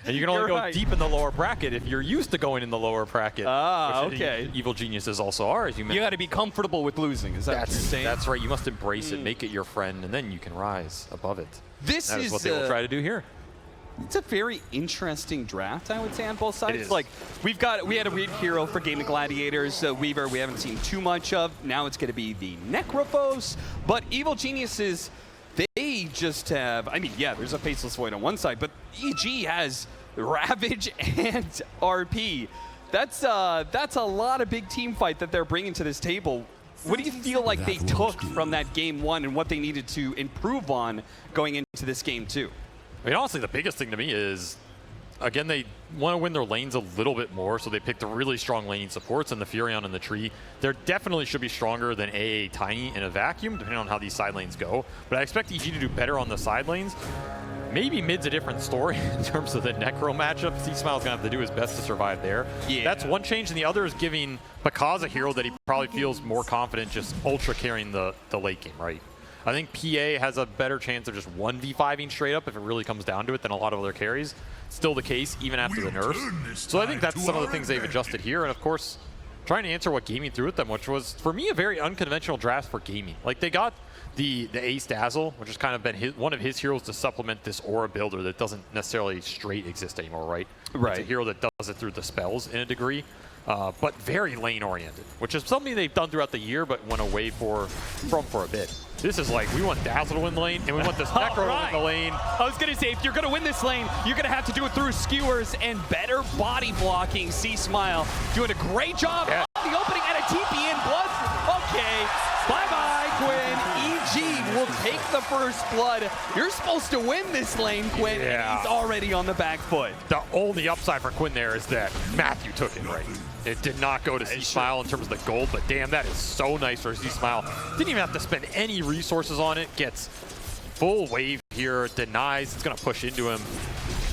And you can only go deep in the lower bracket if you're used to going in the lower bracket. Ah, okay. Evil geniuses also are, as you mentioned. You got to be comfortable with losing. Is that what you're saying? That's right. You must embrace it, make it your friend, and then you can rise above it. This is what they will try to do here. It's a very interesting draft, I would say, on both sides. It is. Like, we had a weird hero for Game of Gladiators, Weaver, we haven't seen too much of. Now it's going to be the Necrophos. But Evil Geniuses, they just have, I mean, yeah, there's a Faceless Void on one side, but EG has Ravage and RP. That's a lot of big team fight that they're bringing to this table. What do you feel like they took from that game one and what they needed to improve on going into this game two? I mean, honestly, the biggest thing to me is, again, they want to win their lanes a little bit more, so they picked the really strong laning supports and the Furion and the Tree. They definitely should be stronger than AA Tiny in a vacuum, depending on how these side lanes go. But I expect EG to do better on the side lanes. Maybe mid's a different story in terms of the Necro matchup. C-Smile's going to have to do his best to survive there. Yeah. That's one change, and the other is giving Bakaz a hero that he probably feels more confident just ultra carrying the late game, right? I think PA has a better chance of just 1v5ing straight up if it really comes down to it than a lot of other carries. Still the case even after the nerfs. So I think that's some of the things they've adjusted here. And of course, trying to answer what Gaming threw at them, which was, for me, a very unconventional draft for Gaming. Like, they got the Ace Dazzle, which has kind of been one of his heroes to supplement this aura builder that doesn't necessarily straight exist anymore, right? Right. It's a hero that does it through the spells in a degree. But very lane-oriented, which is something they've done throughout the year, but went away from for a bit. This is like, we want Dazzle to win the lane, and we want this Necro to win the lane. I was going to say, if you're going to win this lane, you're going to have to do it through skewers and better body blocking. C-Smile doing a great job on the opening and a TP in blood. Okay, bye-bye, Quinn. EG will take the first blood. You're supposed to win this lane, Quinn, and he's already on the back foot. The only upside for Quinn there is that Matthew took it right. It did not go to C-Smile in terms of the gold, but damn, that is so nice for C-Smile. Didn't even have to spend any resources on it. Gets full wave here, denies, it's going to push into him.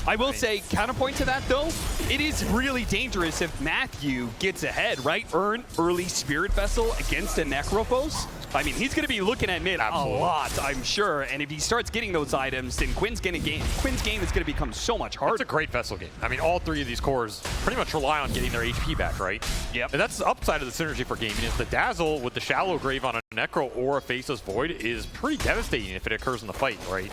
I will say, counterpoint to that though, it is really dangerous if Matthew gets ahead, right? Earn early Spirit Vessel against a Necrophos. I mean, he's going to be looking at mid a lot, I'm sure. And if he starts getting those items, then Quinn's game is going to become so much harder. It's a great Vessel game. I mean, all three of these cores pretty much rely on getting their HP back, right? Yep. And that's the upside of the synergy for Gaming, is the Dazzle with the Shallow Grave on a Necro or a Faceless Void is pretty devastating if it occurs in the fight, right?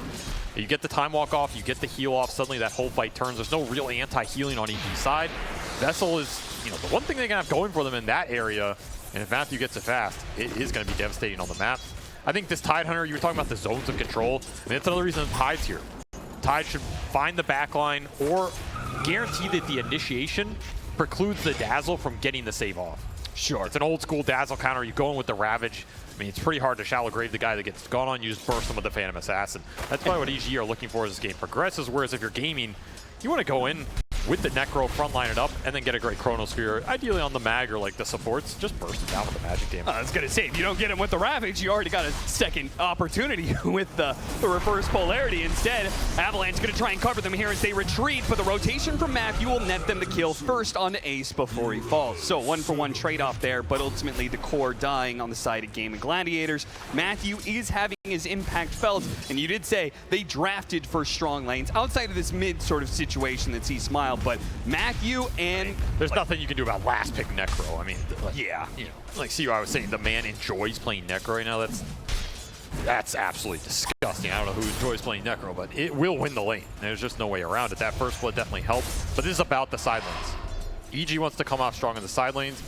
You get the Time Walk off, you get the heal off, suddenly that whole fight turns. There's no real anti-healing on each side. Vessel is, you know, the one thing they can have going for them in that area. And if Matthew gets it fast, it is going to be devastating on the map. I think this Tide Hunter, you were talking about the zones of control. I mean, that's another reason Tide's here. Tide should find the backline or guarantee that the initiation precludes the Dazzle from getting the save off. Sure. It's an old school Dazzle counter. You go in with the Ravage. I mean, it's pretty hard to Shallow Grave the guy that gets gone on. You just burst him with the Phantom Assassin. That's probably what EG are looking for as this game progresses. Whereas if you're Gaming, you want to go in with the Necro, frontline it up, and then get a great Chronosphere, ideally on the mag or like the supports. Just burst it down with the magic damage. I was going to say, if you don't get him with the Ravage, you already got a second opportunity with the reverse polarity. Instead, Avalanche going to try and cover them here as they retreat, but the rotation from Matthew will net them the kill first on Ace before he falls. So 1-for-1 trade-off there, but ultimately the core dying on the side of Game of Gladiators. Matthew is having his impact felt, and you did say they drafted for strong lanes outside of this mid sort of situation that C-Smile, but Matthew and... There's nothing you can do about last pick Necro. I mean, yeah, you know, like CU, I was saying, the man enjoys playing Necro right now. That's absolutely disgusting. I don't know who enjoys playing Necro, but it will win the lane. There's just no way around it. That first blood definitely helps, but this is about the side lanes. EG wants to come off strong in the side lanes,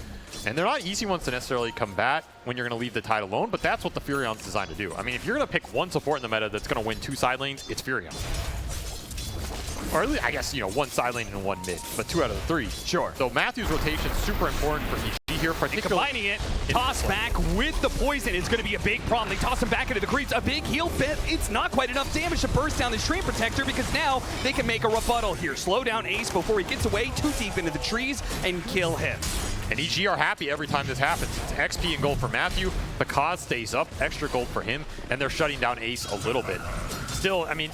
and they're not easy ones to necessarily combat when you're going to leave the Tide alone, but that's what the Furion's designed to do. I mean, if you're going to pick one support in the meta that's going to win two side lanes, it's Furion. Or at least, I guess, you know, one side lane and one mid, but 2 out of the 3. Sure. So Matthew's rotation is super important for EG here, particularly combining it. Toss back with the poison is going to be a big problem. They toss him back into the creeps. A big heal bit. It's not quite enough damage to burst down this Treant Protector because now they can make a rebuttal here. Slow down Ace before he gets away too deep into the trees and kill him. And EG are happy every time this happens. It's XP and gold for Matthew. Bakaz stays up, extra gold for him, and they're shutting down Ace a little bit. Still, I mean,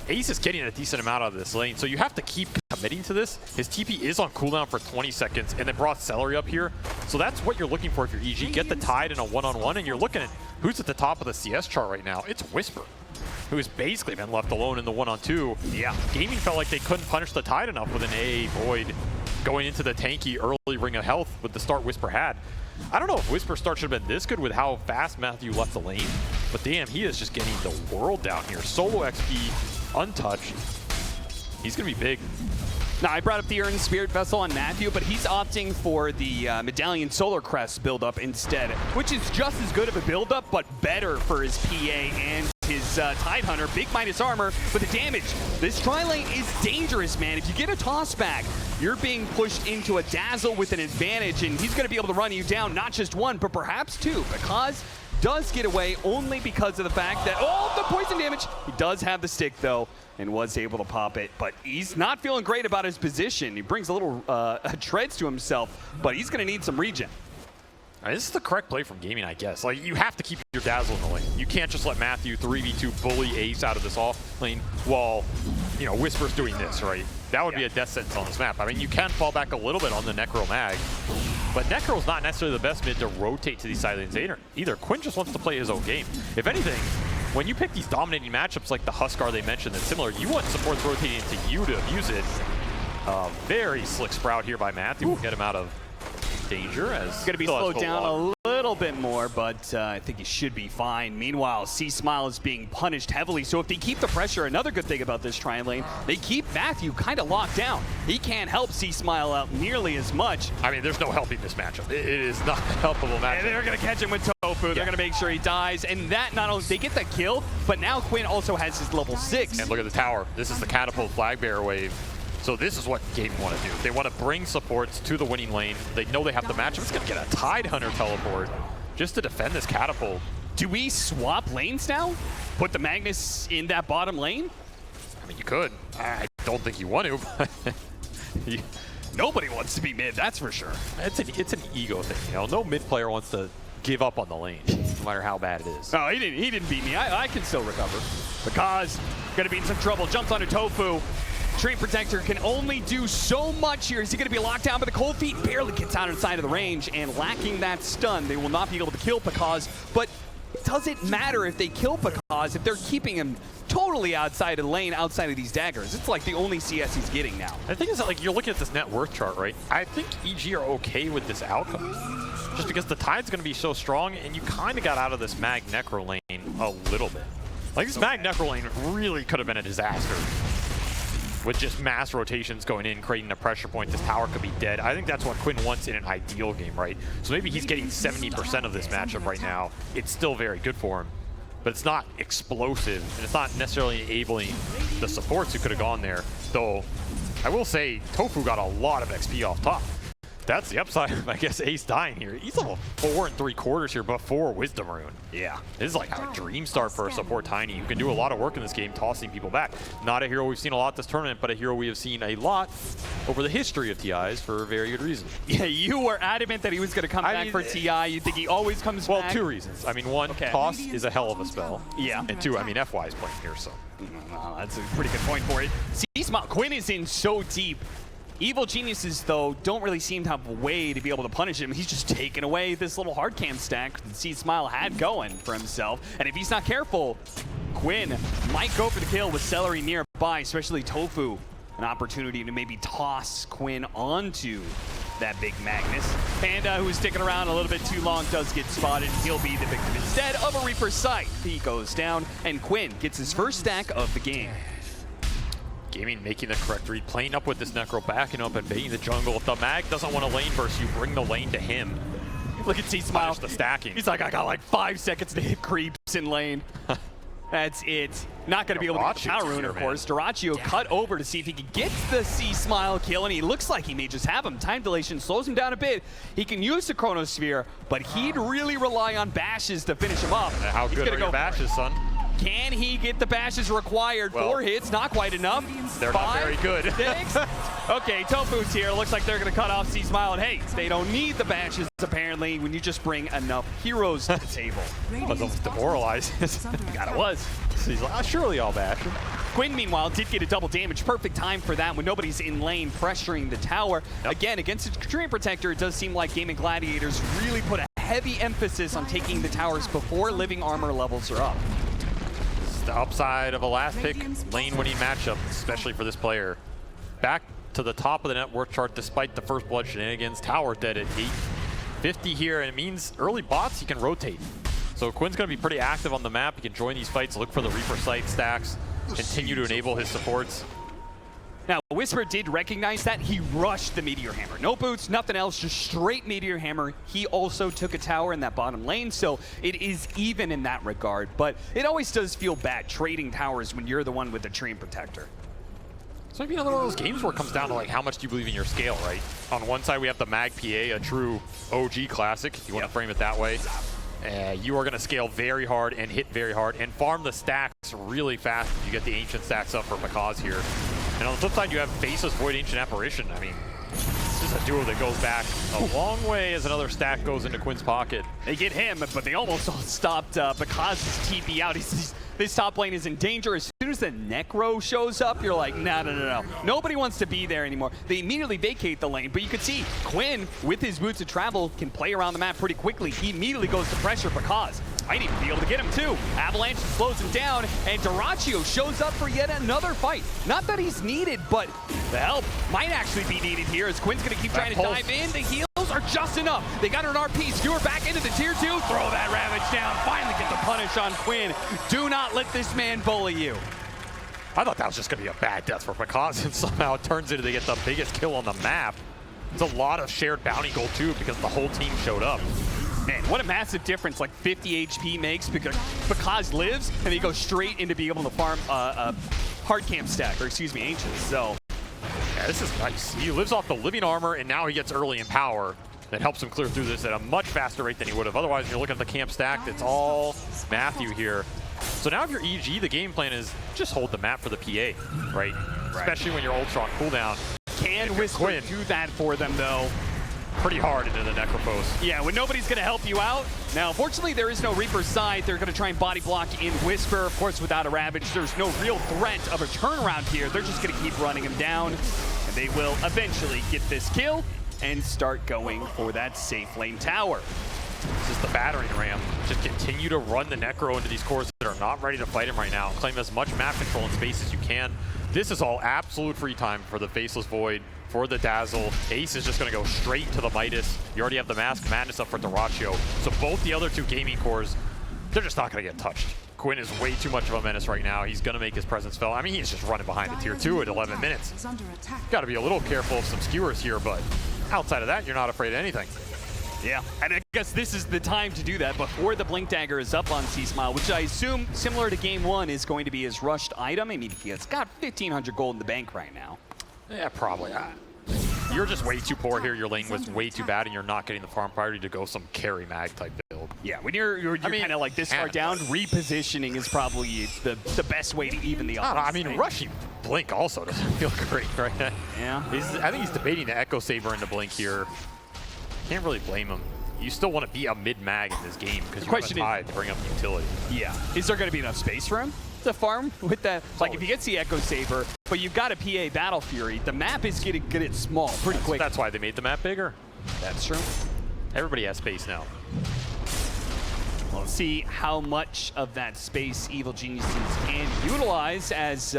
Ace is getting a decent amount out of this lane, so you have to keep committing to this. His TP is on cooldown for 20 seconds, and then brought Celery up here. So that's what you're looking for if you're EG. Get the Tide in a one-on-one, and you're looking at who's at the top of the CS chart right now. It's Whisper. who's basically been left alone in the 1-on-2. Yeah. Gaming felt like they couldn't punish the Tide enough with an AA Void going into the tanky early ring of health with the start Whisper had. I don't know if Whisper start should have been this good with how fast Matthew left the lane, but damn, he is just getting the world down here. Solo XP, untouched. He's going to be big. Now, I brought up the Urn Spirit Vessel on Matthew, but he's opting for the Medallion Solar Crest build-up instead, which is just as good of a build-up, but better for his PA and his Tide Hunter. Big minus armor, but the damage. This tri-lane is dangerous, man. If you get a toss back, you're being pushed into a dazzle with an advantage, and he's going to be able to run you down, not just one, but perhaps two, because does get away only because of the fact that, oh, the poison damage. He does have the stick, though, and was able to pop it, but he's not feeling great about his position. He brings a little treads to himself, but he's going to need some regen. This is the correct play from Gaming, I guess. Like, you have to keep your dazzle in the lane. You can't just let Matthew 3v2 bully Ace out of this off lane while, you know, Whisper's doing this, right? That would be a death sentence on this map. I mean, you can fall back a little bit on the Necro Mag, but Necro's not necessarily the best mid to rotate to these side lanes either. Quinn just wants to play his own game. If anything, when you pick these dominating matchups like the Huskar they mentioned that's similar, you want supports rotating into you to abuse it. Very slick sprout here by Matthew. We'll get him out of danger as going to be slowed down a little bit more, but I think he should be fine. Meanwhile, C-Smile is being punished heavily, so if they keep the pressure, another good thing about this tri-lane, they keep Matthew kind of locked down. He can't help C-Smile out nearly as much. I mean, there's no helping this matchup. It is not a helpable matchup. And they're going to catch him with Tofu. They're going to make sure he dies, and that not only, they get the kill, but now Quinn also has his level 6. And look at the tower. This is the catapult flag bearer wave. So this is what Gaming want to do. They want to bring supports to the winning lane. They know they have the matchup. It's going to get a Tide Hunter teleport just to defend this catapult. Do we swap lanes now? Put the Magnus in that bottom lane? I mean, you could. I don't think you want to, but nobody wants to be mid, that's for sure. It's an ego thing, you know. No mid player wants to give up on the lane, no matter how bad it is. No, he didn't beat me. I can still recover. Because going to be in some trouble. Jumps onto Tofu. Treant Protector can only do so much here. Is he going to be locked down? But the Cold Feet barely gets out inside of the range, and lacking that stun, they will not be able to kill Pakaz. But does it matter if they kill Pakaz if they're keeping him totally outside of the lane, outside of these daggers? It's like the only CS he's getting now. The thing is that, like, you're looking at this net worth chart, right? I think EG are okay with this outcome, just because the Tide's going to be so strong, and you kind of got out of this Mag Necro lane a little bit. Like, this Mag Necro lane really could have been a disaster. With just mass rotations going in, creating a pressure point, this tower could be dead. I think that's what Quinn wants in an ideal game, right? So maybe he's getting 70% of this matchup right now. It's still very good for him, but it's not explosive, and it's not necessarily enabling the supports who could have gone there. Though, I will say, Tofu got a lot of XP off top. That's the upside of, I guess, Ace dying here. He's level 4 3/4 here before Wisdom Rune. Yeah. This is like a dream start for a support Tiny, who can do a lot of work in this game, tossing people back. Not a hero we've seen a lot this tournament, but a hero we have seen a lot over the history of TIs for a very good reason. Yeah, you were adamant that he was going to come back for TI. You think he always comes back? Well, 2 reasons. I mean, 1, toss is a hell of a spell. Yeah. And 2, I mean, FY is playing here, so. Well, that's a pretty good point for it. C-Smile, Quinn is in so deep. Evil Geniuses, though, don't really seem to have a way to be able to punish him. He's just taken away this little hard cam stack that C-Smile had going for himself. And if he's not careful, Quinn might go for the kill with Celery nearby, especially Tofu. An opportunity to maybe toss Quinn onto that big Magnus. Panda, who's sticking around a little bit too long, does get spotted. He'll be the victim instead of a Reaper's Sight. He goes down, and Quinn gets his first stack of the game. Gaming making the correct read, playing up with this Necro, backing up and baiting the jungle. If the Mag doesn't want to lane burst, you bring the lane to him. Look at C-Smile. The stacking. He's like, I got like 5 seconds to hit creeps in lane. That's it. Not going to be able to get Power Rune, of course. Duraccio cut over to see if he can get the C-Smile kill, and he looks like he may just have him. Time dilation slows him down a bit. He can use the Chronosphere, but he'd really rely on bashes to finish him up. How good are your bashes, son? Can he get the bashes required? Well, 4 hits, not quite enough. They're 5, not very good. 6. Okay, Tofu's here. Looks like they're going to cut off C-Smile. And hey, they don't need the bashes, apparently, when you just bring enough heroes to the table. I was almost demoralized. God, it was. So he's like, surely I'll bash him. Quinn, meanwhile, did get a double damage. Perfect time for that when nobody's in lane pressuring the tower. Yep. Again, against the Treant Protector, it does seem like Gaming Gladiators really put a heavy emphasis on taking the towers before living armor levels are up. the upside of a last pick lane winning matchup, especially for this player. Back to the top of the net worth chart despite the first blood shenanigans. Tower dead at 850 here, and it means early bots he can rotate. So Quinn's going to be pretty active on the map. He can join these fights, look for the Reaper Sight stacks, continue to enable his supports. Now, Whisper did recognize that. He rushed the Meteor Hammer. No boots, nothing else, just straight Meteor Hammer. He also took a tower in that bottom lane, so it is even in that regard. But it always does feel bad trading towers when you're the one with the Treant Protector. So maybe another one of those games where it comes down to like how much do you believe in your scale, right? On one side we have the Mag PA, a true OG classic, if you want to frame it that way. You are going to scale very hard and hit very hard and farm the stacks really fast if you get the Ancient stacks up for Makaz here. And on the flip side, you have Faceless Void Ancient Apparition. I mean, this is a duo that goes back a long way as another stack goes into Quinn's pocket. They get him, but they almost stopped Makaz's TP out. This top lane is in danger. As soon as the Necro shows up, you're like, no. Nobody wants to be there anymore. They immediately vacate the lane, but you can see Quinn, with his boots of travel, can play around the map pretty quickly. He immediately goes to pressure Makaz. Might even be able to get him too. Avalanche slows him down, and Dyrachyo shows up for yet another fight. Not that he's needed, but the help might actually be needed here as Quinn's gonna keep trying to dive in. The heals are just enough. They got an RP. Skewer back into the tier 2. Throw that Ravage down. Finally get the punish on Quinn. Do not let this man bully you. I thought that was just gonna be a bad death for Makaz, and somehow it turns into they get the biggest kill on the map. It's a lot of shared bounty gold too because the whole team showed up. Man, what a massive difference like 50 HP makes because lives and he goes straight into being able to farm hard camp stack, or excuse me, Ancients. So yeah, this is nice. He lives off the living armor and now he gets early in power. That helps him clear through this at a much faster rate than he would have. Otherwise, when you're looking at the camp stack, it's all Matthew here. So now if you're EG, the game plan is just hold the map for the PA, right? Especially when you're ultra on cooldown. Can Whisper do that for them though? Pretty hard into the Necropose. Yeah, when nobody's going to help you out. Now, unfortunately, there is no Reaper's Scythe. They're going to try and body block in Whisper. Of course, without a Ravage, there's no real threat of a turnaround here. They're just going to keep running him down, and they will eventually get this kill and start going for that safe lane tower. This is the battering ram. Just continue to run the Necro into these cores that are not ready to fight him right now. Claim as much map control and space as you can. This is all absolute free time for the Faceless Void, for the Dazzle. Ace is just going to go straight to the Midas. You already have the Mask Madness up for Dyrachyo. So both the other two gaming cores, they're just not going to get touched. Quinn is way too much of a menace right now. He's going to make his presence felt. I mean, he's just running behind a tier 2 at 11 minutes. Got to be a little careful of some skewers here, but outside of that, you're not afraid of anything. Yeah, and I guess this is the time to do that before the Blink Dagger is up on C-Smile, which I assume, similar to Game 1, is going to be his rushed item. I mean, he's got 1,500 gold in the bank right now. Yeah, probably. You're just way too poor here. Your lane was way too bad, and you're not getting the farm priority to go some carry mag type build. Yeah, when you're kind of like this far down, repositioning is probably the best way to even the odds. I mean, right? Rushing Blink also doesn't feel great, right? Yeah. I think he's debating the Echo Saber into Blink here. Can't really blame him. You still want to be a mid-mag in this game because you have a tide to bring up utility. Yeah. Is there going to be enough space for him to farm with that? Like, if he gets the Echo Saber, but you've got a PA Battle Fury, the map is getting small pretty quick. That's why they made the map bigger. That's true. Everybody has space now. We'll see how much of that space Evil Geniuses can utilize as...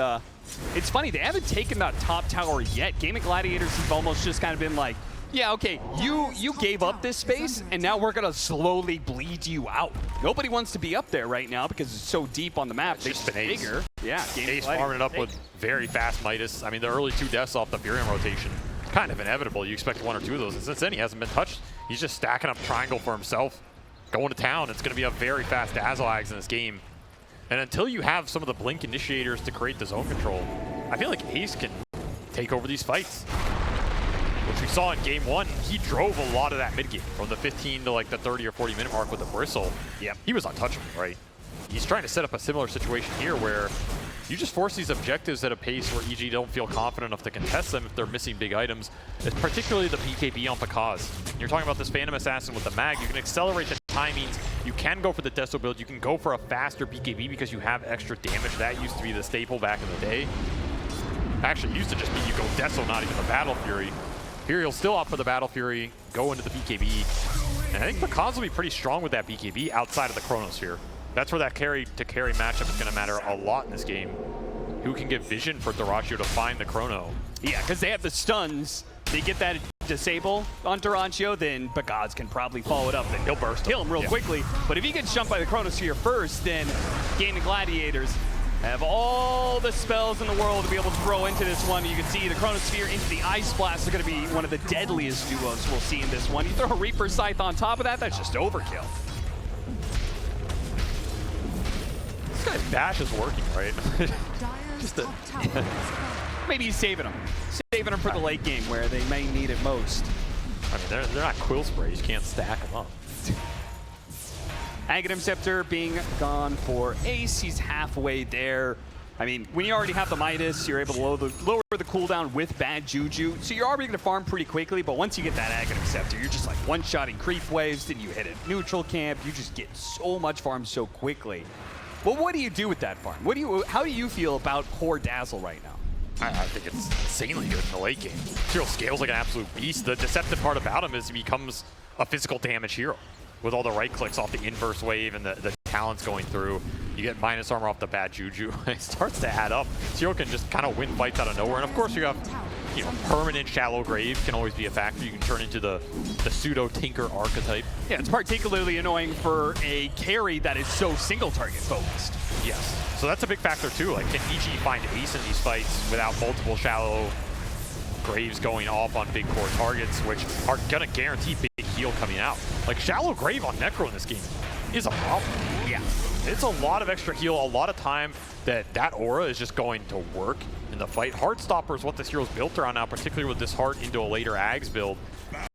it's funny, they haven't taken that top tower yet. Game of Gladiators have almost just kind of been like, yeah, okay, you gave up this space, and now we're going to slowly bleed you out. Nobody wants to be up there right now because it's so deep on the map. It's just been Ace. Bigger. Yeah, Ace farming it up with very fast Midas. I mean, the early 2 deaths off the Furion rotation, kind of inevitable. You expect 1 or 2 of those, and since then he hasn't been touched. He's just stacking up triangle for himself, going to town. It's going to be a very fast Dazzle Ags in this game. And until you have some of the Blink initiators to create the zone control, I feel like Ace can take over these fights. Which we saw in Game 1, he drove a lot of that mid game from the 15 to like the 30 or 40 minute mark with the Bristle. Yep. He was untouchable, right? He's trying to set up a similar situation here where you just force these objectives at a pace where EG don't feel confident enough to contest them if they're missing big items, particularly the BKB on Pakaz. You're talking about this Phantom Assassin with the mag. You can accelerate the timings. You can go for the Desto build. You can go for a faster BKB because you have extra damage. That used to be the staple back in the day. Actually, it used to just be you go Desto, not even the Battle Fury. Here he'll still opt for the Battle Fury, go into the BKB. And I think Pakaz will be pretty strong with that BKB outside of the Chronos here. That's where that carry to carry matchup is going to matter a lot in this game. Who can get vision for Dyrachyo to find the chrono? Yeah, because they have the stuns. They get that disable on Dyrachyo, then Bagaz can probably follow it up and he'll burst, kill him real quickly. But if he gets jumped by the Chronosphere first, then Gaming Gladiators have all the spells in the world to be able to throw into this one. You can see the Chronosphere into the Ice Blast are going to be one of the deadliest duos we'll see in this one. You throw a Reaper Scythe on top of that, that's just overkill. This guy's bash is working, right? Just a Maybe he's saving them. Saving them for the late game where they may need it most. I mean, they're not quill sprays. You can't stack them up. Aghanim Scepter being gone for Ace. He's halfway there. I mean, when you already have the Midas, you're able to lower the cooldown with Bad Juju. So you're already going to farm pretty quickly, but once you get that Aghanim Scepter, you're just like one-shotting creep waves, then you hit a neutral camp. You just get so much farm so quickly. Well, what do you do with that farm? How do you feel about core Dazzle right now? I think it's insanely good in the late game. Hero scales like an absolute beast. The deceptive part about him is he becomes a physical damage hero. With all the right clicks off the inverse wave and the talents going through, you get minus armor off the Bad Juju. It starts to add up. Zero can just kind of win fights out of nowhere. And of course you have, you know, permanent Shallow Grave can always be a factor. You can turn into the pseudo Tinker archetype. Yeah, it's particularly annoying for a carry that is so single target focused. Yes. So that's a big factor too. Like, can EG find Ace in these fights without multiple Shallow Graves going off on big core targets, which are gonna guarantee big heal coming out. Like, Shallow Grave on Necro in this game is a problem. Yeah. It's a lot of extra heal, a lot of time that aura is just going to work in the fight. Heartstopper is what this hero's built around now, particularly with this Heart into a later Ags build.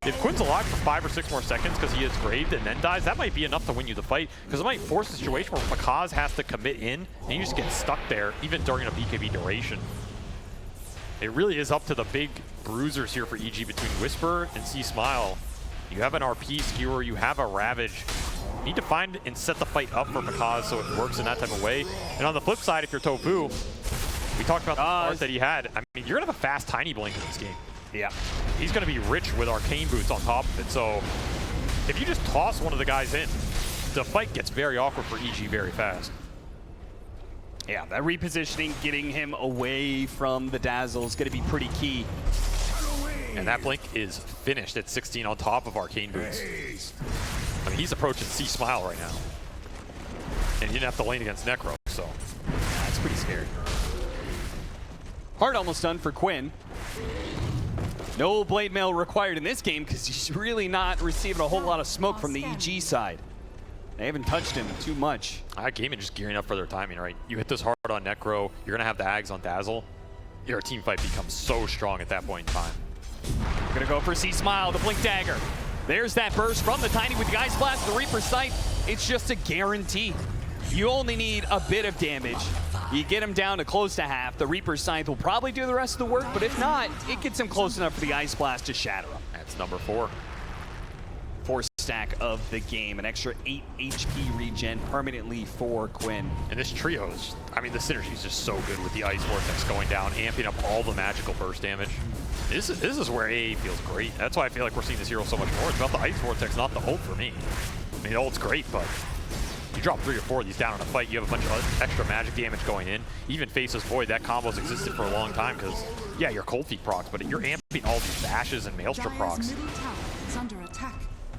If Quinn's alive for 5 or 6 more seconds because he is graved and then dies, that might be enough to win you the fight, because it might force a situation where Pakaz has to commit in and you just get stuck there even during a BKB duration. It really is up to the big bruisers here for EG between Whisper and C-Smile. You have an RP skewer, you have a Ravage. You need to find and set the fight up for Pakaz so it works in that type of way. And on the flip side, if you're Tofu, we talked about the art that he had. I mean, you're gonna have a fast Tiny Blink in this game. Yeah. He's gonna be rich with Arcane Boots on top of it. So if you just toss one of the guys in, the fight gets very awkward for EG very fast. Yeah, that repositioning, getting him away from the Dazzle is going to be pretty key. And that Blink is finished at 16 on top of Arcane Boots. I mean, he's approaching C-Smile right now. And he didn't have to lane against Necro, so. That's pretty scary. Heart almost done for Quinn. No Blade Mail required in this game because he's really not receiving a whole lot of smoke from the EG side. They haven't touched him too much. Gaming just gearing up for their timing, right? You hit this hard on Necro, you're gonna have the Ags on Dazzle. Your team fight becomes so strong at that point in time. Gonna go for C-Smile, the Blink Dagger. There's that burst from the Tiny with the Ice Blast, the Reaper Sight. It's just a guarantee. You only need a bit of damage. You get him down to close to half. The Reaper Scythe will probably do the rest of the work, but if not, it gets him close enough for the Ice Blast to shatter him. That's number 4. 4 stack of the game. An extra 8 HP regen permanently for Quinn. And this trio is, I mean, the synergy is just so good with the Ice Vortex going down, amping up all the magical burst damage. This is where AA feels great. That's why I feel like we're seeing this hero so much more. It's about the Ice Vortex, not the ult for me. I mean, the ult's great, but you drop 3 or 4 of these down in a fight, you have a bunch of extra magic damage going in. Even Faceless Void, that combo's existed for a long time because, yeah, you're Cold Feet procs, but you're amping all these bashes and Maelstrom procs.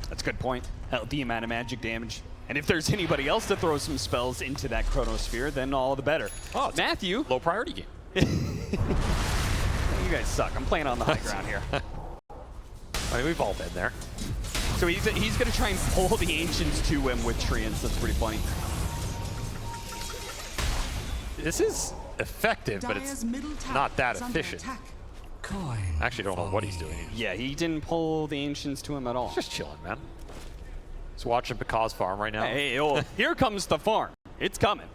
That's a good point. Hell, the amount of magic damage. And if there's anybody else to throw some spells into that Chronosphere, then all the better. Oh, Matthew. Low priority game. You guys suck. I'm playing on the high ground here. I mean, we've all been there. So he's going to try and pull the Ancients to him with Treants. That's pretty funny. This is effective, but it's not that efficient. I actually don't know what he's doing. Yeah, he didn't pull the Ancients to him at all. Just chilling, man. Just watching Pakaz farm right now. Hey, oh, here comes the farm. It's coming.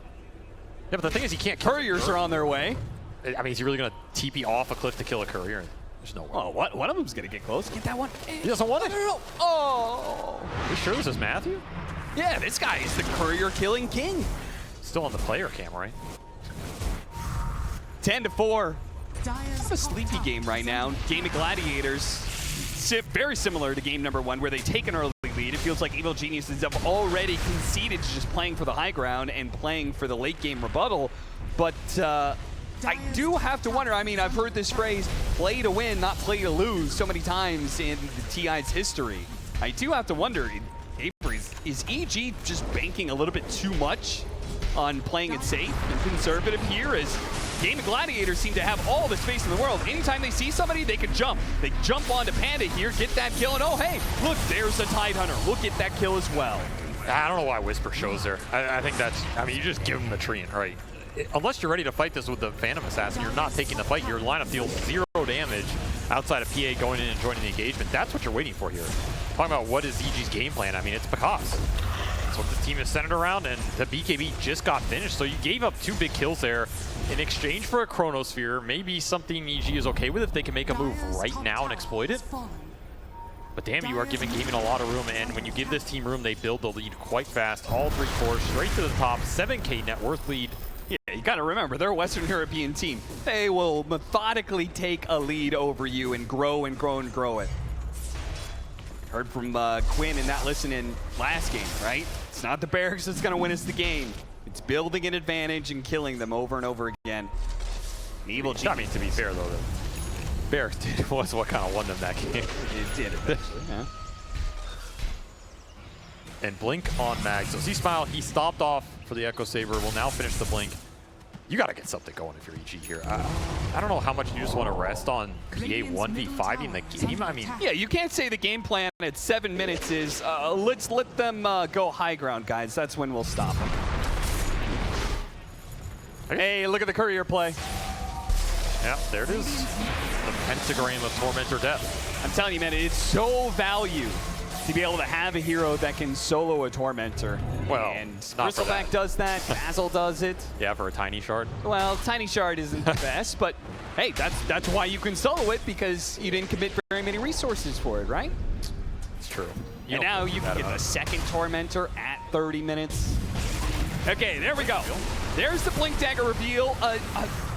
Yeah, but the thing is, he can't kill Couriers are on their way. I mean, is he really going to TP off a cliff to kill a courier? There's no way. Oh, one of them's going to get close. Get that one. He doesn't want it. No. Oh. Are you sure this is Matthew? Yeah, this guy is the courier killing king. Still on the player cam, right? 10-4. It's a sleepy game right now. Game of Gladiators. very similar to game number 1, where they take an early lead. It feels like Evil Geniuses have already conceded to just playing for the high ground and playing for the late game rebuttal. But I do have to wonder, I mean, I've heard this phrase, play to win, not play to lose, so many times in the TI's history. I do have to wonder, Avery, is EG just banking a little bit too much on playing it safe and conservative here, as Game of Gladiators seem to have all the space in the world. Anytime they see somebody, they can jump. They jump onto Panda here, get that kill, and oh, hey, look, there's a Tidehunter. We'll get that kill as well. I don't know why Whisper shows there. I think that's, I mean, you just give him the treant, right? Unless you're ready to fight this with the Phantom Assassin, you're not taking the fight. Your lineup deals 0 damage outside of PA going in and joining the engagement. That's what you're waiting for here. Talking about what is EG's game plan, I mean, it's because that's what the team is centered around, and the BKB just got finished. So you gave up 2 big kills there in exchange for a Chronosphere. Maybe something EG is okay with if they can make a move right now and exploit it. But damn, you are giving Gaming a lot of room, and when you give this team room, they build the lead quite fast. All 3 cores straight to the top, 7K net worth lead. Yeah, you gotta remember, they're a Western European team. They will methodically take a lead over you and grow and grow and grow it. Heard from Quinn in that listen-in last game, right? It's not the barracks that's gonna win us the game. It's building an advantage and killing them over and over again. Evil Genius. I mean, to be fair though, the barracks was what kind of won them that game. It did eventually, yeah. And Blink on Mag. So C-Smile, he stopped off for the Echo Saber, will now finish the Blink. You got to get something going if you're EG here. I don't know how much you just want to rest on PA 1v5 in the game. I mean, yeah, you can't say the game plan at 7 minutes is let's let them go high ground, guys. That's when we'll stop them. Hey, look at the courier play. Yeah, there it is. The pentagram of Tormentor Death. I'm telling you, man, it's so valued to be able to have a hero that can solo a Tormentor. Well, and Bristleback does that, Dazzle does it. Yeah, for a Tiny Shard. Well, Tiny Shard isn't the best, but hey, that's why you can solo it, because you didn't commit very many resources for it, right? It's true. And now you can get the second Tormentor at 30 minutes. Okay, there we go. There's the Blink Dagger reveal.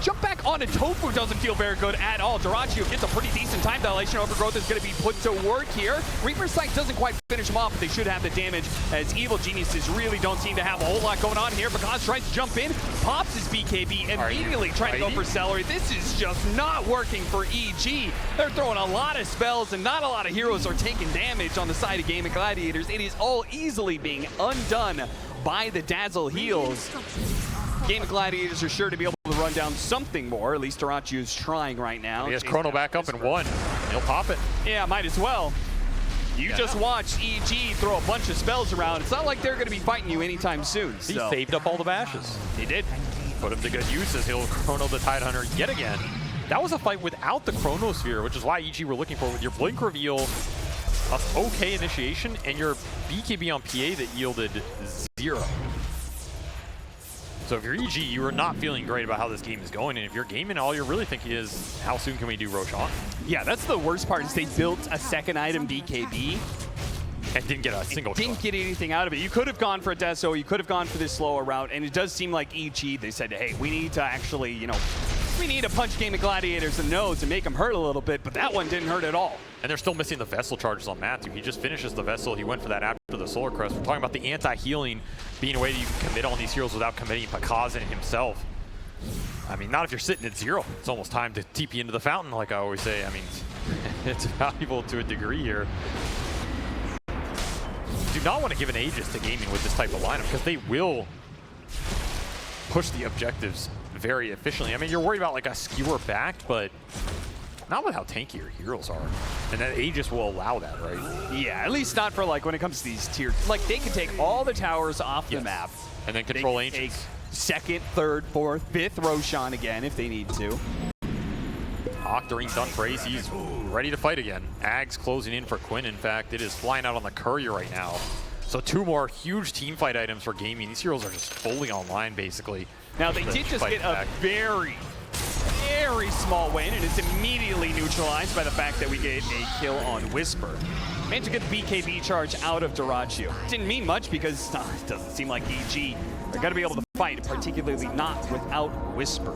Jump back onto Tofu doesn't feel very good at all. Duraccio gets a pretty decent time dilation. Overgrowth is going to be put to work here. Reaper's Sight doesn't quite finish him off, but they should have the damage, as Evil Geniuses really don't seem to have a whole lot going on here. Because tries to jump in, pops his BKB, immediately trying to go for Celery. This is just not working for EG. They're throwing a lot of spells, and not a lot of heroes are taking damage on the side of Game of Gladiators. It is all easily being undone by the Dazzle heals. Game of Gladiators are sure to be able to run down something more. At least Duraccio's trying right now. He has Chrono back up in 1. He'll pop it. Yeah, might as well. You just watched EG throw a bunch of spells around. It's not like they're going to be fighting you anytime soon. He saved up all the bashes. He did. Put him to good use as he'll Chrono the Tidehunter yet again. That was a fight without the Chronosphere, which is why EG were looking for with your Blink reveal, an okay initiation, and your BKB on PA that yielded 0. So if you're EG, you are not feeling great about how this game is going, and if you're gaming, all you're really thinking is, how soon can we do Roshan? Yeah, that's the worst part, is they built a second item BKB. And didn't get a single Didn't get anything out of it. You could have gone for a Deso, you could have gone for this slower route, and it does seem like EG, they said, hey, we need to actually, you know, we need to punch Game of Gladiators in the nose and make them hurt a little bit, but that one didn't hurt at all. And they're still missing the Vessel charges on Matthew. He just finishes the Vessel. He went for that after the Solar Crest. We're talking about the anti-healing being a way that you can commit on these heroes without committing Pakazan himself. I mean, not if you're sitting at 0. It's almost time to TP into the fountain, like I always say. I mean, it's valuable to a degree here. Do not want to give an Aegis to gaming with this type of lineup, because they will push the objectives very efficiently. I mean, you're worried about like a skewer back, but not with how tanky your heroes are. And that Aegis will allow that, right? Yeah, at least not for like when it comes to these tier. Like they can take all the towers off the map. And then control Ancients. Take second, third, fourth, fifth Roshan again if they need to. Hawk during Dun Praise, he's ready to fight again. Ags closing in for Quinn, in fact. It is flying out on the Courier right now. So 2 more huge team fight items for gaming. These heroes are just fully online, basically. Now, they did just get a very, very small win, and it's immediately neutralized by the fact that we get a kill on Whisper. Managed to get the BKB charge out of Duraccio. Didn't mean much because it doesn't seem like EG are going to be able to fight, particularly not without Whisper.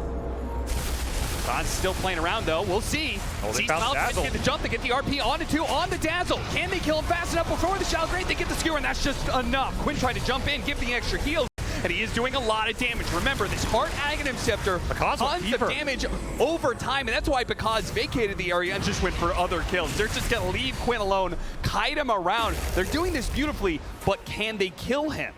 God's still playing around though. We'll see. Oh, they See found Smiles Dazzle. get the jump. They get the RP on the 2 on the Dazzle. Can they kill him fast enough before the Shallow Grave? They get the skewer, and that's just enough. Quinn tried to jump in, give the extra heals, and he is doing a lot of damage. Remember, this Heart Aghanim Scepter, tons of damage over time, and that's why Bakaz vacated the area and just went for other kills. They're just going to leave Quinn alone, kite him around. They're doing this beautifully, but can they kill him?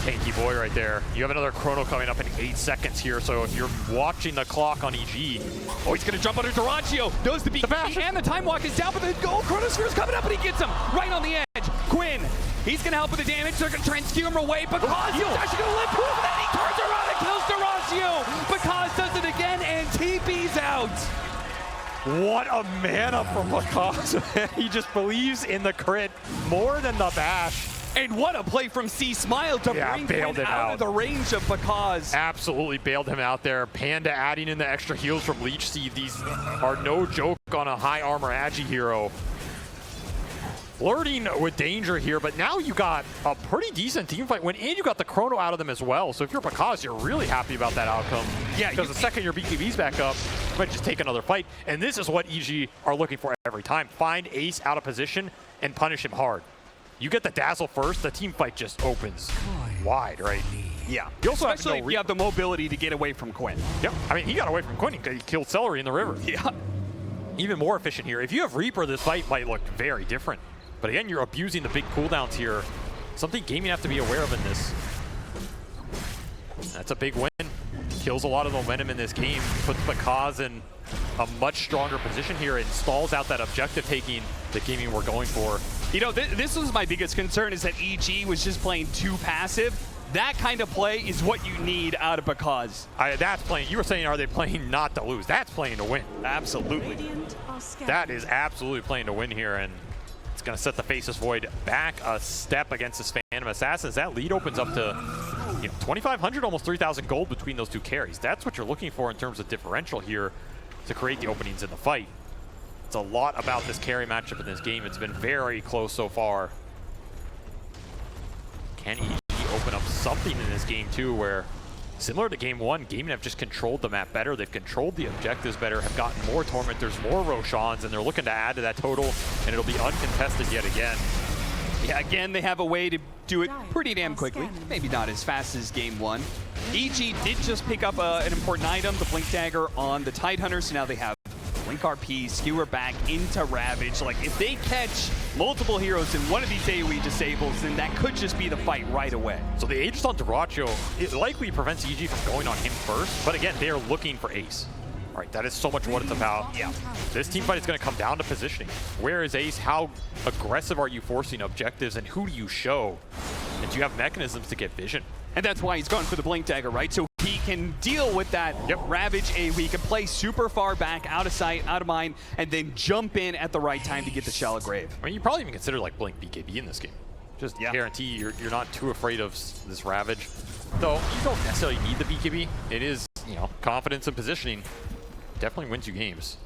Tanky boy right there. You have another chrono coming up in 8 seconds here, so if you're watching the clock on EG. Oh, he's going to jump under Duraccio. Knows the BKB, and the Time Walk is down, but the gold Chronosphere is coming up, and he gets him right on the edge. Quinn, he's going to help with the damage. They're going to try and skew him away. Bakaz is actually going to live proof, and then he turns around and kills Duraccio. Bakaz does it again, and TP's out. What a mana from Bakaz. He just believes in the crit more than the bash. And what a play from C Smile to bring Quinn out of the range of Bakaz. Absolutely bailed him out there. Panda adding in the extra heals from Leech Seed. These are no joke on a high armor Agi hero. Flirting with danger here, but now you got a pretty decent team fight win, and you got the chrono out of them as well. So if you're Bakaz, you're really happy about that outcome. Yeah, because the second your BKB's back up, you might just take another fight. And this is what EG are looking for every time. Find Ace out of position and punish him hard. You get the Dazzle first, the team fight just opens wide, right? Yeah. You also Especially if you have the mobility to get away from Quinn. Yep. I mean, he got away from Quinn. He killed Celery in the river. Yeah. Even more efficient here. If you have Reaper, this fight might look very different. But again, you're abusing the big cooldowns here. Something Gaming have to be aware of in this. That's a big win. Kills a lot of momentum in this game. Puts Bakaz in a much stronger position here and stalls out that objective taking that Gaming were going for. You know, this was my biggest concern, is that EG was just playing too passive. That kind of play is what you need out of Bakaz. That's playing. You were saying, are they playing not to lose? That's playing to win. Absolutely. That is absolutely playing to win here, and it's going to set the Faceless Void back a step against this Phantom Assassins. That lead opens up to 2,500, almost 3,000 gold between those two carries. That's what you're looking for in terms of differential here to create the openings in the fight. It's a lot about this carry matchup in this game. It's been very close so far. Can EG open up something in this game too, where similar to game one, Gaming have just controlled the map better. They've controlled the objectives better, have gotten more Tormentors, more Roshans, and they're looking to add to that total, and it'll be uncontested yet again. Yeah, again, they have a way to do it pretty damn quickly. Maybe not as fast as game one. EG did just pick up an important item, the Blink Dagger on the Tidehunter, so now they have Blink RP, Skewer back into Ravage. Like, if they catch multiple heroes in one of these AoE disables, then that could just be the fight right away. So the Aegis on Duraccio, it likely prevents EG from going on him first, but again, they are looking for Ace. All right, that is so much what it's about. Yeah. This team fight is going to come down to positioning. Where is Ace? How aggressive are you forcing objectives, and who do you show? And do you have mechanisms to get vision? And that's why he's going for the Blink Dagger, right? So he can deal with that Ravage AoE. He can play super far back, out of sight, out of mind, and then jump in at the right time to get the Shallow Grave. I mean, you probably even consider like Blink BKB in this game. Just guarantee you're not too afraid of this Ravage. Though you don't necessarily need the BKB. It is, confidence and positioning definitely wins you games.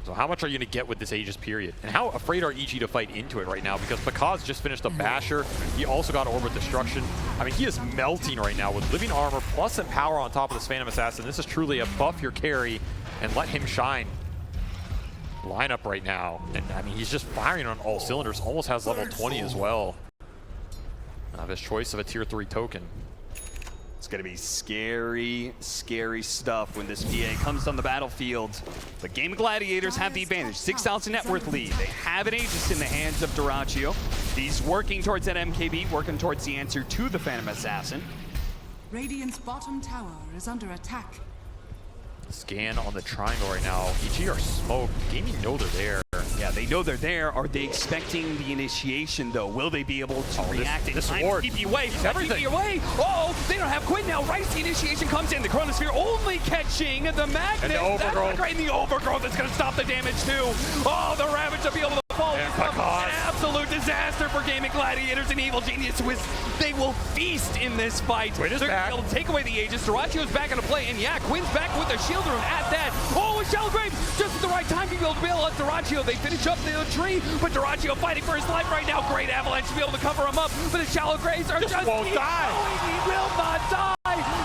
So how much are you going to get with this Aegis period? And how afraid are EG to fight into it right now? Because Bakaz just finished a Basher. He also got Orb of Destruction. I mean, he is melting right now with Living Armor plus Empower on top of this Phantom Assassin. This is truly a buff your carry and let him shine lineup right now. And I mean, he's just firing on all cylinders. Almost has level 20 as well. Of his choice of a tier 3 token. It's going to be scary, scary stuff when this PA comes on the battlefield. The Game of Gladiators have the advantage. 6,000 net worth lead. They have an Aegis in the hands of Duraccio. He's working towards that MKB, working towards the answer to the Phantom Assassin. Radiant's bottom tower is under attack. Scan on the triangle right now. EG are smoked. Gaming know they're there. Yeah, they know they're there. Are they expecting the initiation, though? Will they be able to react in time to keep you away? Everything. Keep you away. Oh, they don't have Quinn now. Right, the initiation comes in. The Chronosphere only catching the Magnet. And the Overgrowth. And the Overgrowth is going to stop the damage, too. Oh, the Ravage will be able to fall. And An absolute disaster for Game of Gladiators and Evil Genius. They will feast in this fight. Quinn is They're back. going to be able to take away the Aegis. Duraccio's back into play. And yeah, Quinn's back with the shield room at that. Oh, a Shallow Grave just at the right time to be able to bail out Duraccio. They finish up the tree, but Duraccio fighting for his life right now. Great Avalanche to be able to cover him up, but the Shallow Graves are just won't die. He will not die.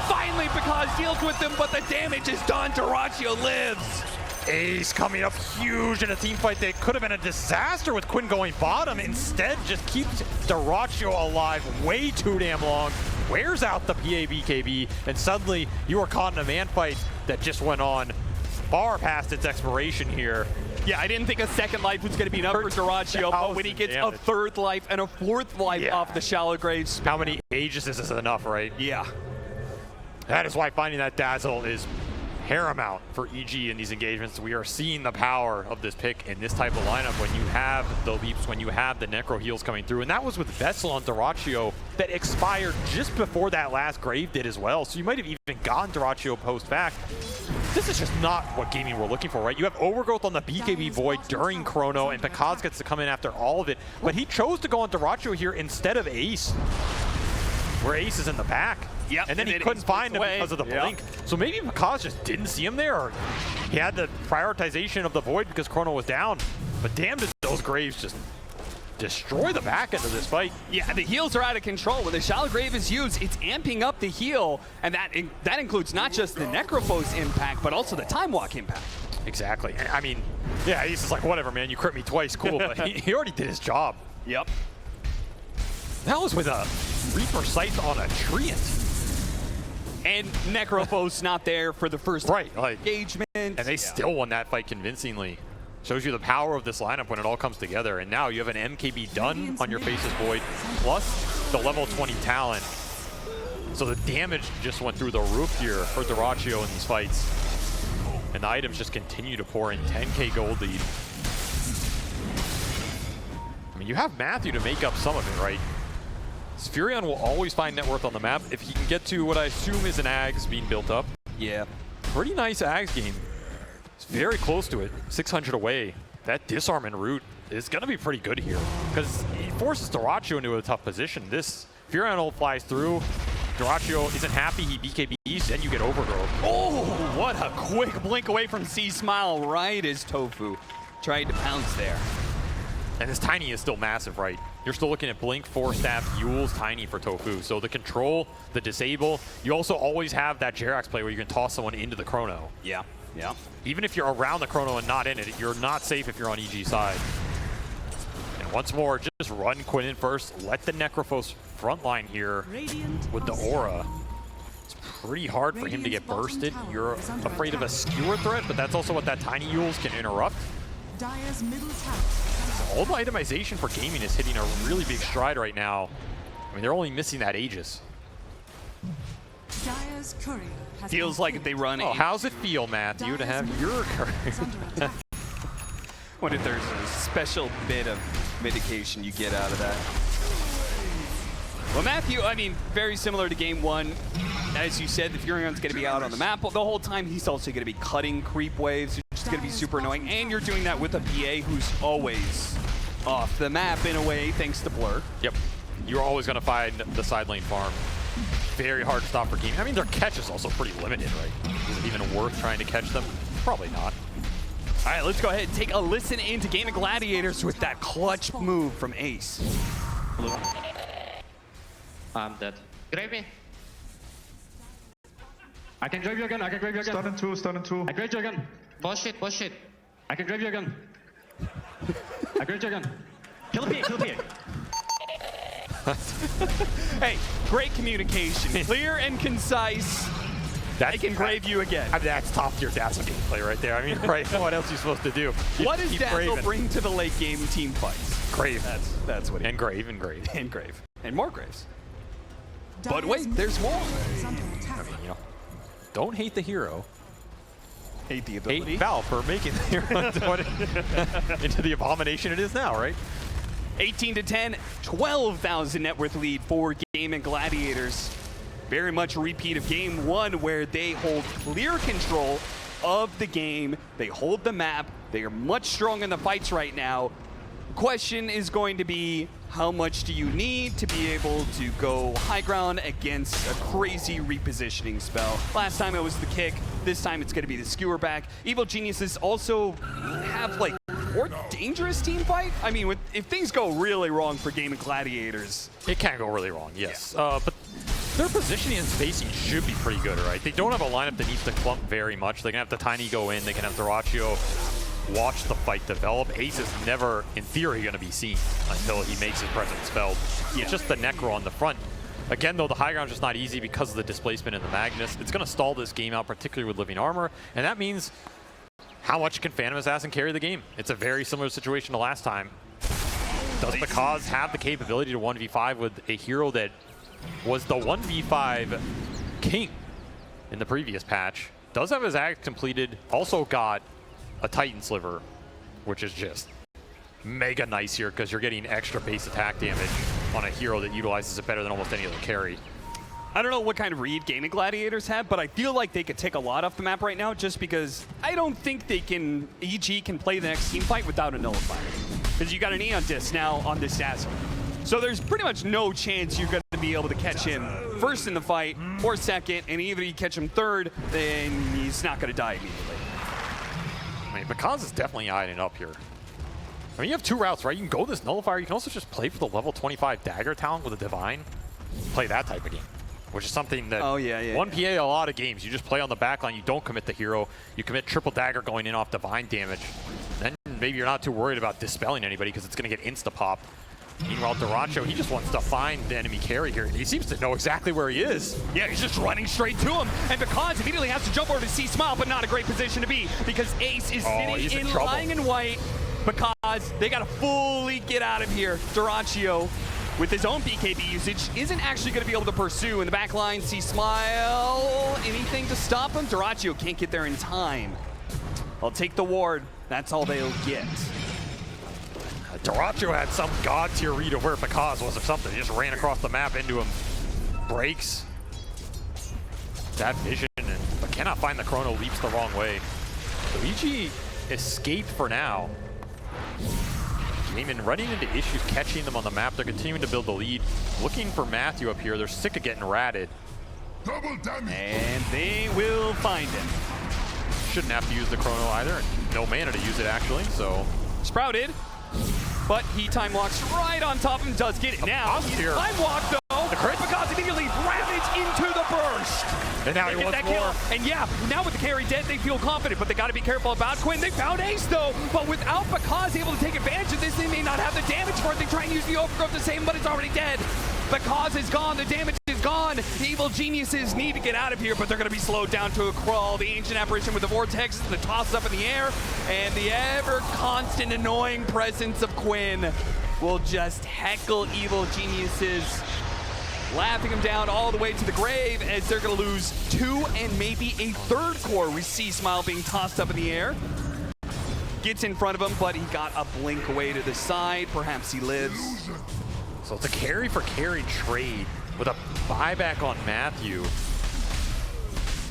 Finally, because deals with them, but the damage is done. Duraccio lives. Ace coming up huge in a team fight that could have been a disaster with Quinn going bottom. Instead, just keeps Dyrachyo alive way too damn long, wears out the PA-BKB, and suddenly you are caught in a man fight that just went on far past its expiration here. Yeah, I didn't think a second life was going to be enough for Dyrachyo, but when he gets a third life and a fourth life off the shallow graves. How many ages is this enough, right? Yeah. That is why finding that dazzle is paramount for EG in these engagements. We are seeing the power of this pick in this type of lineup when you have the leaps, when you have the necro heals coming through. And that was with Vessel on Dyrachyo that expired just before that last grave did as well. So you might have even gotten Dyrachyo post-back. This is just not what gaming we're looking for, right? You have overgrowth on the BKB Void during Chrono, and Pekaz gets to come in after all of it. But he chose to go on Dyrachyo here instead of Ace, where Ace is in the back. Yep, and then he couldn't find him because of the blink. So maybe Pekaz just didn't see him there, or he had the prioritization of the Void because Chrono was down. But damn, did those Graves just destroy the back end of this fight. Yeah, the heals are out of control. When the Shallow Grave is used, it's amping up the heal, and that includes not just the Necrophos impact, but also the Time Walk impact. Exactly. I mean, yeah, he's just like, whatever, man, you crit me twice, cool, but he already did his job. Yep. That was with a Reaper Scythe on a Treant. And Necrophos not there for the first engagement. And they still won that fight convincingly. Shows you the power of this lineup when it all comes together. And now you have an MKB done on your Faceless Void, plus the level 20 talent. So the damage just went through the roof here for Dyrachyo in these fights. And the items just continue to pour in. 10k gold lead. I mean, you have Matthew to make up some of it, right? Furion will always find net worth on the map if he can get to what I assume is an Ags being built up. Yeah. Pretty nice Ags game. It's very close to it, 600 away. That disarm en route is going to be pretty good here because he forces Dyrachyo into a tough position. This Furion ult flies through. Dyrachyo isn't happy, he BKBs, then you get overgrowth. Oh, what a quick blink away from C-Smile right as Tofu tried to pounce there. And this Tiny is still massive, right? You're still looking at Blink, 4-staff, Yule's Tiny for Tofu. So the control, the disable, you also always have that Jerax play where you can toss someone into the Chrono. Yeah, yeah. Even if you're around the Chrono and not in it, you're not safe if you're on EG side. And once more, just run Quinn in first. Let the Necrophos frontline here with the Aura. It's pretty hard for him to get bursted. You're afraid of a skewer threat, but that's also what that Tiny Yules can interrupt. Dire's middle tower. All the itemization for gaming is hitting a really big stride right now. I mean, they're only missing that Aegis. Dire's courier has Feels like they run. Oh, how's it feel, Matthew, to have your courier? What if there's a special bit of mitigation you get out of that? Well, Matthew, I mean, very similar to game one. As you said, the Furion's going to be out on the map the whole time. He's also going to be cutting creep waves, which is going to be super annoying. And you're doing that with a PA who's always off the map in a way, thanks to Blur. Yep. You're always going to find the side lane farm. Very hard to stop for gaming. I mean, their catch is also pretty limited, right? Is it even worth trying to catch them? Probably not. All right, let's go ahead and take a listen into Game of Gladiators with that clutch move from Ace. I'm dead. Grave me. I can grave you again, I can grave you again. Stun in two. I grave you again. Bullshit. I can grave you again. I grave you again. Kill the PA. Hey, great communication. Clear and concise. I can grave you again. I mean, that's top tier Dazzle gameplay right there. I mean, right, what else are you supposed to do? What does Dazzle bring to the late game team fights? Grave. That's what he And grave. And grave. And more graves. But wait, there's more. I mean, you know, don't hate the hero. Hate the ability. Hate Valve for making the hero into the abomination it is now, right? 18-10, 12,000 net worth lead for Game and Gladiators. Very much a repeat of game one where they hold clear control of the game. They hold the map. They are much stronger in the fights right now. Question is going to be, how much do you need to be able to go high ground against a crazy repositioning spell? Last time it was the kick. This time it's going to be the skewer back. Evil Geniuses also have like more dangerous team fight. I mean, if things go really wrong for Game of Gladiators. It can go really wrong, yes. But their positioning and spacing should be pretty good, right? They don't have a lineup that needs to clump very much. They can have the Tiny go in. They can have Dyrachyo watch the fight develop. Ace is never, in theory, going to be seen until he makes his presence felt. It's just the Necro on the front. Again, though, the high ground is just not easy because of the displacement in the Magnus. It's going to stall this game out, particularly with Living Armor, and that means how much can Phantom Assassin carry the game? It's a very similar situation to last time. Does Because have the capability to 1v5 with a hero that was the 1v5 king in the previous patch? Does have his act completed, also got a Titan Sliver, which is just mega nice here because you're getting extra base attack damage on a hero that utilizes it better than almost any other carry. I don't know what kind of read gaming Gladiators have, but I feel like they could take a lot off the map right now just because I don't think they can, EG can play the next team fight without a nullifier. Because you got an Aeon Disc now on this Dazzle. So there's pretty much no chance you're going to be able to catch him first in the fight or second, and even if you catch him third, then he's not going to die immediately. I mean, Because is definitely eyeing it up here. I mean, you have two routes, right? You can go this Nullifier. You can also just play for the level 25 Dagger talent with a Divine. Play that type of game, which is something that 1PA a lot of games. You just play on the backline. You don't commit the hero. You commit triple Dagger going in off Divine damage. Then maybe you're not too worried about dispelling anybody because it's going to get insta-pop. Meanwhile, Dyrachyo, he just wants to find the enemy carry here. He seems to know exactly where he is. Yeah, he's just running straight to him. And Because immediately has to jump over to see Smile, but not a great position to be because Ace is sitting in lying in white. Because they got to fully get out of here. Dyrachyo, with his own BKB usage, isn't actually going to be able to pursue. In the back line, see Smile. Anything to stop him? Dyrachyo can't get there in time. I'll take the ward. That's all they'll get. Dyrachyo had some god tier read of where Because was or something. He just ran across the map into him. Breaks that vision, but cannot find the chrono, leaps the wrong way. So EG escaped for now. Game running into issues catching them on the map. They're continuing to build the lead. Looking for Matthew up here. They're sick of getting ratted. Double damage. And they will find him. Shouldn't have to use the chrono either. And no mana to use it actually, so. Sprouted, but he time walks right on top of him, does get it now. He's time walked though, Because immediately Ravage into the burst. And now he wants that more. Kill. And yeah, now with the carry dead, they feel confident, but they got to be careful about Quinn. They found Ace though, but without Because able to take advantage of this, they may not have the damage for it. They try and use the overgrowth the same, but it's already dead. Because is gone, the damage is gone. The evil geniuses need to get out of here, but they're going to be slowed down to a crawl. The ancient apparition with the vortex, the toss up in the air, and the ever constant annoying presence of Quinn will just heckle evil geniuses, laughing him down all the way to the grave as they're going to lose 2 and maybe a third core. We see Smile being tossed up in the air. Gets in front of him, but he got a blink away to the side. Perhaps he lives. So it's a carry for carry trade with a buyback on Matthew.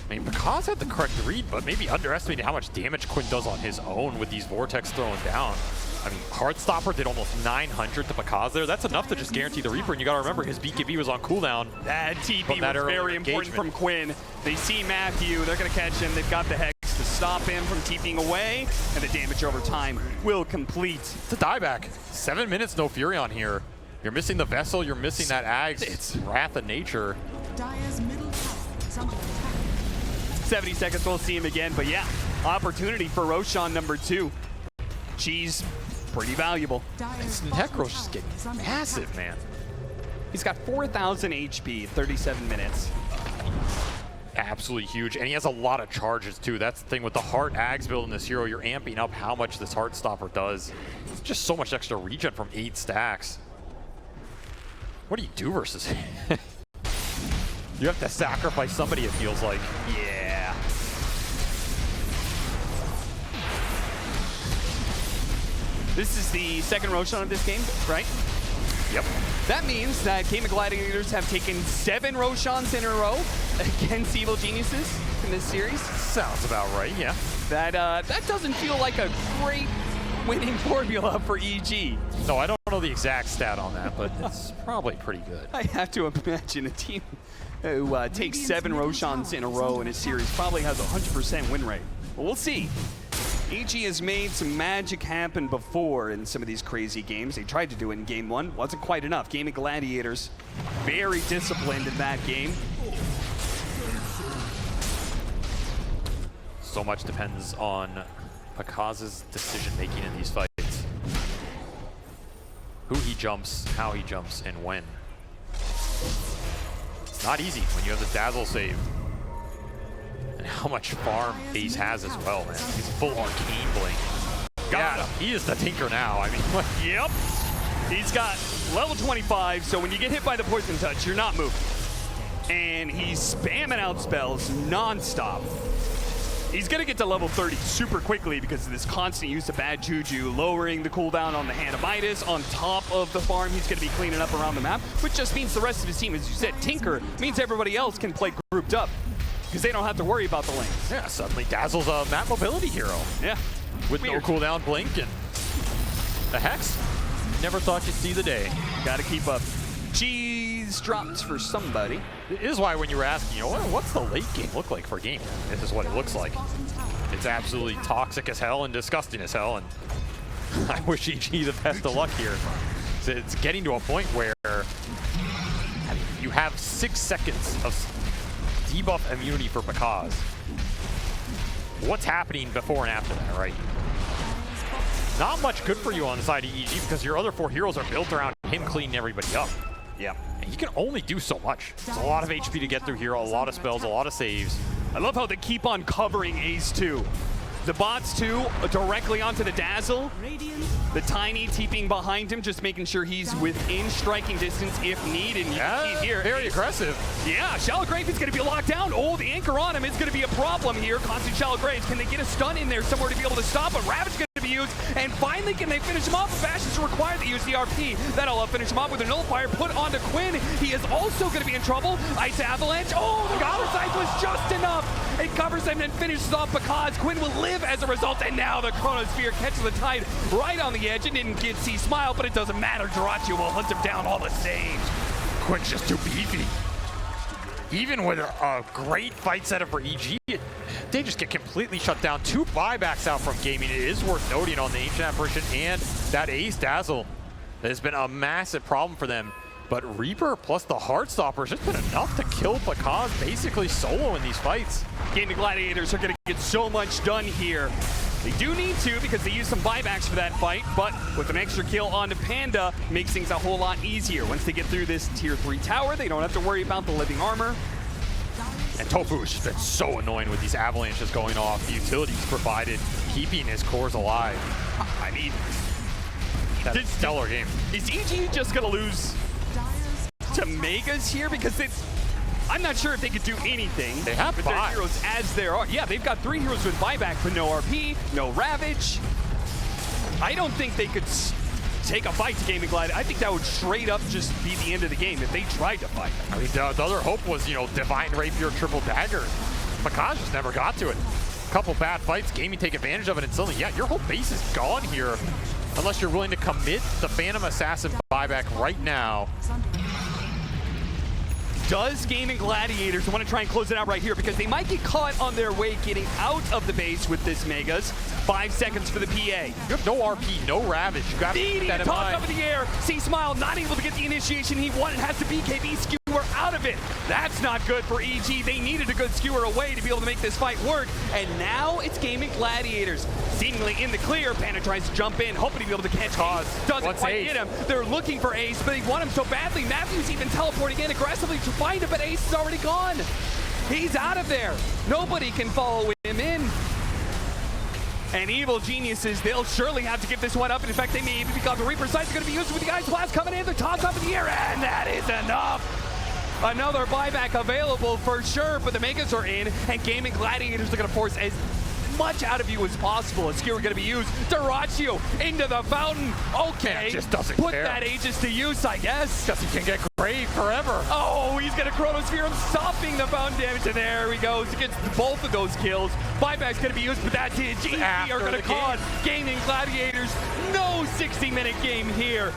I mean, Because had the correct read, but maybe underestimated how much damage Quinn does on his own with these Vortex throwing down. I mean, Heartstopper did almost 900 to Because there. That's enough to just guarantee the Reaper, and you gotta remember his BKB was on cooldown. That TP was very important from Quinn. They see Matthew, they're gonna catch him, they've got the Hex to stop him from TPing away, and the damage over time will complete. It's a dieback. 7 minutes, no Furion here. You're missing the Vessel, you're missing that Ags. It's Wrath of Nature. Dire's middle tower is under attack. 70 seconds, we'll see him again, but yeah, opportunity for Roshan number 2. She's pretty valuable. Dire's Necro's just getting massive, man. He's got 4,000 HP, 37 minutes. Absolutely huge, and he has a lot of charges too. That's the thing with the Heart Ags build in this hero, you're amping up how much this Heartstopper does. It's just so much extra regen from 8 stacks. What do you do versus him? You have to sacrifice somebody, it feels like. Yeah. This is the second Roshan of this game, right? Yep. That means that Game of Gladiators have taken 7 Roshans in a row against evil geniuses in this series. Sounds about right, yeah. That doesn't feel like a great winning formula for EG. No, I don't know the exact stat on that, but it's probably pretty good. I have to imagine a team who takes 7 Roshans in a row in a series probably has a 100% win rate. But we'll see. EG has made some magic happen before in some of these crazy games. They tried to do it in game 1, wasn't quite enough. Game of Gladiators, very disciplined in that game. So much depends on Pakaz's decision-making in these fights. Who he jumps, how he jumps, and when. It's not easy when you have the dazzle save. And how much farm Ace has as well, man. He's full arcane blink. Got him. He is the Tinker now. I mean, Yep. He's got level 25, so when you get hit by the poison touch, you're not moving. And he's spamming out spells non-stop. He's going to get to level 30 super quickly because of this constant use of bad juju, lowering the cooldown on the Hanamitis. On top of the farm, he's going to be cleaning up around the map, which just means the rest of his team, as you said, Tinker, means everybody else can play grouped up because they don't have to worry about the lanes. yeah, suddenly Dazzle's a map mobility hero. Yeah. With Weird. no cooldown blink and a Hex. Never thought you'd see the day. Got to keep up. Cheese drops for somebody. It is why when you were asking, what's the late game look like for Gaming? This is what it looks like. It's absolutely toxic as hell and disgusting as hell, and I wish EG the best of luck here. So it's getting to a point where you have 6 seconds of debuff immunity for Pakaz. What's happening before and after that, right? Not much good for you on the side of EG because your other 4 heroes are built around him cleaning everybody up. Yeah. And he can only do so much. It's a lot of HP to get through here, a lot of spells, a lot of saves. I love how they keep on covering Ace too. The bots too, directly onto the Dazzle. The Tiny TPing behind him, just making sure he's within striking distance if needed. And you can see here, very aggressive. yeah, Shallow Grave is going to be locked down. Oh, the anchor on him is going to be a problem here. Constant Shallow Graves, can they get a stun in there somewhere to be able to stop him? Ravage going to be used, and finally can they finish him off? Bash is required to use the RP. That'll finish him off with a nullifier put onto Quinn. He is also going to be in trouble. Ice Avalanche, oh, the Goblin Size was just enough. It covers him and finishes off because Quinn will live as a result, and now the Chronosphere catches the tide right on the edge. It didn't get C Smile, but it doesn't matter. Jirachi will hunt him down all the same. Quinn's just too beefy. Even with a great fight setup for EG, they just get completely shut down. 2 buybacks out from Gaming. It is worth noting on the Ancient Apparition and that Ace Dazzle. That has been a massive problem for them. But Reaper plus the Heartstopper has just been enough to kill Pakaz basically solo in these fights. Game of Gladiators are going to get so much done here. They do need to because they use some buybacks for that fight, but with an extra kill onto Panda makes things a whole lot easier. Once they get through this tier 3 tower, they don't have to worry about the living armor. And Tofu has just been so annoying with these avalanches going off. The utilities provided, keeping his cores alive. I mean, That's a stellar game. is EG just going to lose to Megas here? Because I'm not sure if they could do anything They have with their 5 heroes as there are. Yeah, they've got 3 heroes with buyback, but no RP, no Ravage. I don't think they could take a fight to Game of Glide. I think that would straight up just be the end of the game if they tried to fight. I mean, the other hope was, Divine Rapier, Triple Dagger. Pakaz just never got to it. A couple bad fights, Gaming take advantage of it, and suddenly, yeah, your whole base is gone here. Unless you're willing to commit the Phantom Assassin buyback right now. Does Game of Gladiators want to try and close it out right here because they might get caught on their way getting out of the base with this Megas. 5 seconds for the PA. You have no RP, no Ravage. You got to keep Needing that to in toss mind. up in the air. C-Smile not able to get the initiation he wanted. Has to BKB skewer out of it. That's not good for EG. They needed a good skewer away to be able to make this fight work. And now it's Game of Gladiators. Seemingly in the clear. Panda tries to jump in, hoping to be able to catch Ace. Doesn't What's quite Ace? get him. They're looking for Ace, but they want him so badly. Matthew's even teleporting in aggressively to find him, but Ace is already gone. He's out of there. Nobody can follow him in. And Evil Geniuses, they'll surely have to give this one up. In fact, they may even because the Reaper Sight's going to be used with the Ice Blast coming in. The toss up in the air, and that is enough. Another buyback available for sure, but the Megas are in, and Game of Gladiators are going to force as much out of you as possible. A skewer going to be used. Duraccio into the fountain. Okay, Man, just doesn't put care. that Aegis to use, I guess. Because he can get Grave forever. Oh, he's going to Chronosphere him, stopping the fountain damage, and there he goes. He gets both of those kills. Buyback's going to be used, but that's it. GG are After going to the call it. Gaming Gladiators, no 60-minute game here.